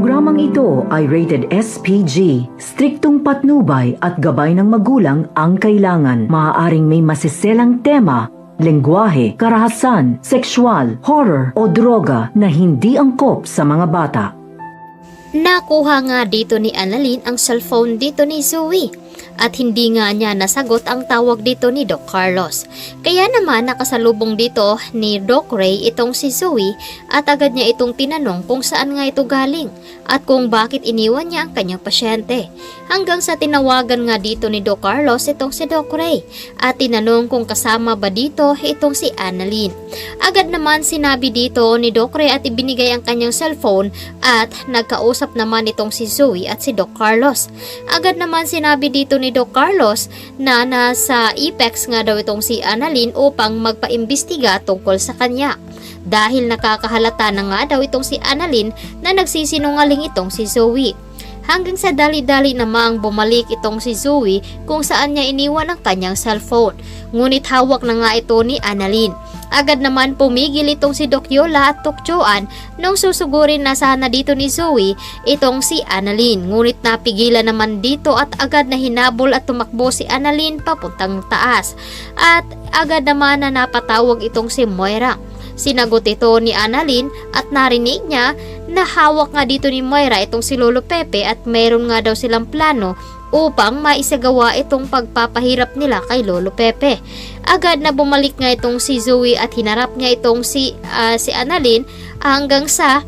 programang ito ay rated SPG. Striktong patnubay at gabay ng magulang ang kailangan. Maaaring may masiselang tema, lengguwahe, karahasan, sexual, horror o droga na hindi angkop sa mga bata. Nakuha nga dito ni Annalyn ang cellphone dito ni Zoe at hindi nga niya nasagot ang tawag dito ni Doc Carlos. Kaya naman nakasalubong dito ni Doc Ray itong si Zoe at agad niya itong tinanong kung saan nga ito galing at kung bakit iniwan niya ang kanyang pasyente. Hanggang sa tinawagan nga dito ni Doc Carlos itong si Doc Ray at tinanong kung kasama ba dito itong si Annalyn. Agad naman sinabi dito ni Doc Ray at ibinigay ang kanyang cellphone at nagkausap naman itong si Zoe at si Doc Carlos. Agad naman sinabi dito ni Doc Carlos na nasa Apex nga daw itong si Annalyn upang magpaimbestiga tungkol sa kanya. Dahil nakakahalata na nga daw itong si Annalyn na nagsisinungaling itong si Zoe. Hanggang sa dali-dali namang bumalik itong si Zoe kung saan niya iniwan ang kanyang cellphone. Ngunit hawak na nga ito ni Annalyn. Agad naman pumigil itong si Doc Yola at Doc Joanne nung susugurin na sana dito ni Zoe itong si Annalyn. Ngunit napigilan naman dito at agad na hinabol at tumakbo si Annalyn papuntang taas. At agad naman na napatawag itong si Moira. Sinagot ito ni Annalyn at narinig niya na hawak nga dito ni Moira itong si Lolo Pepe at mayroon nga daw silang plano upang maisagawa itong pagpapahirap nila kay Lolo Pepe. Agad na bumalik nga itong si Zoe at hinarap niya itong si Annalyn hanggang sa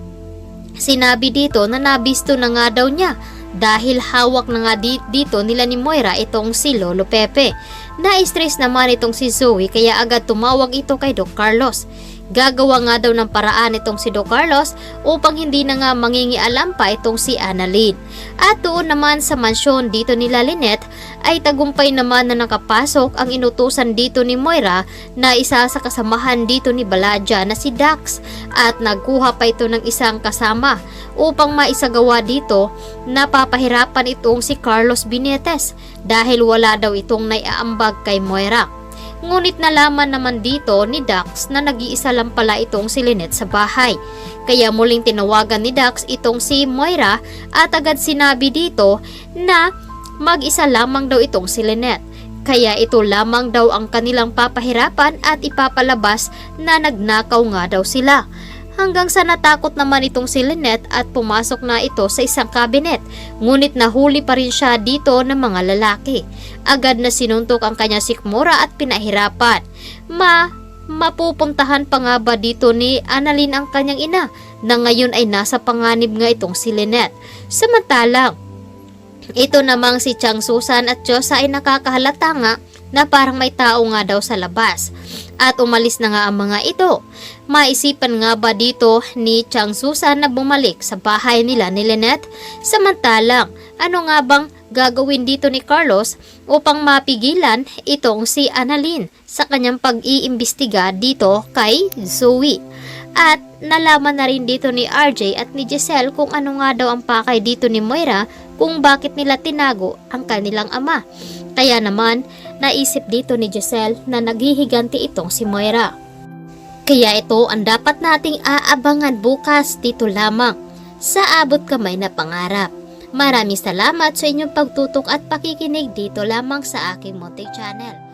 sinabi dito na nabisto na nga daw niya dahil hawak na nga dito nila ni Moira itong si Lolo Pepe. Na-stress naman itong si Zoe kaya agad tumawag ito kay Doc Carlos. Gagawa nga daw ng paraan itong si Doc Carlos upang hindi na nga mangingialam pa itong si Annalyn. At doon naman sa mansyon dito nila Lynette ay tagumpay naman na nakapasok ang inutusan dito ni Moira na isa sa kasamahan dito ni Baladja na si Dax at nagkuha pa ito ng isang kasama upang maisagawa dito na papahirapan itong si Carlos Binetes dahil wala daw itong naiaambag kay Moira. Ngunit nalaman naman dito ni Dax na nag-iisa lang pala itong si Lynette sa bahay. Kaya muling tinawagan ni Dax itong si Moira at agad sinabi dito na mag-isa lamang daw itong si Lynette. Kaya ito lamang daw ang kanilang papahirapan at ipapalabas na nagnakaw nga daw sila. Hanggang sa natakot naman itong si Lynette at pumasok na ito sa isang kabinet. Ngunit nahuli pa rin siya dito ng mga lalaki. Agad na sinuntok ang kanya sikmura at pinahirapan. Mapupuntahan pa nga ba dito ni Annalyn ang kanyang ina na ngayon ay nasa panganib nga itong si Lynette. Samantalang ito namang si Chang Susan at Diyosa ay nakakahalata nga na parang may tao nga daw sa labas. At umalis na nga ang mga ito. Maisipan nga ba dito ni Chang Susan na bumalik sa bahay nila ni Lynette? Samantalang, ano nga bang gagawin dito ni Carlos upang mapigilan itong si Annalyn sa kanyang pag-iimbestiga dito kay Zoe? At nalaman na rin dito ni RJ at ni Giselle kung ano nga daw ang pakay dito ni Moira kung bakit nila tinago ang kanilang ama. Kaya naman, naisip dito ni Giselle na naghihiganti itong si Moira. Kaya ito ang dapat nating aabangan bukas dito lamang sa Abot Kamay na Pangarap. Maraming salamat sa inyong pagtutok at pakikinig dito lamang sa aking munting channel.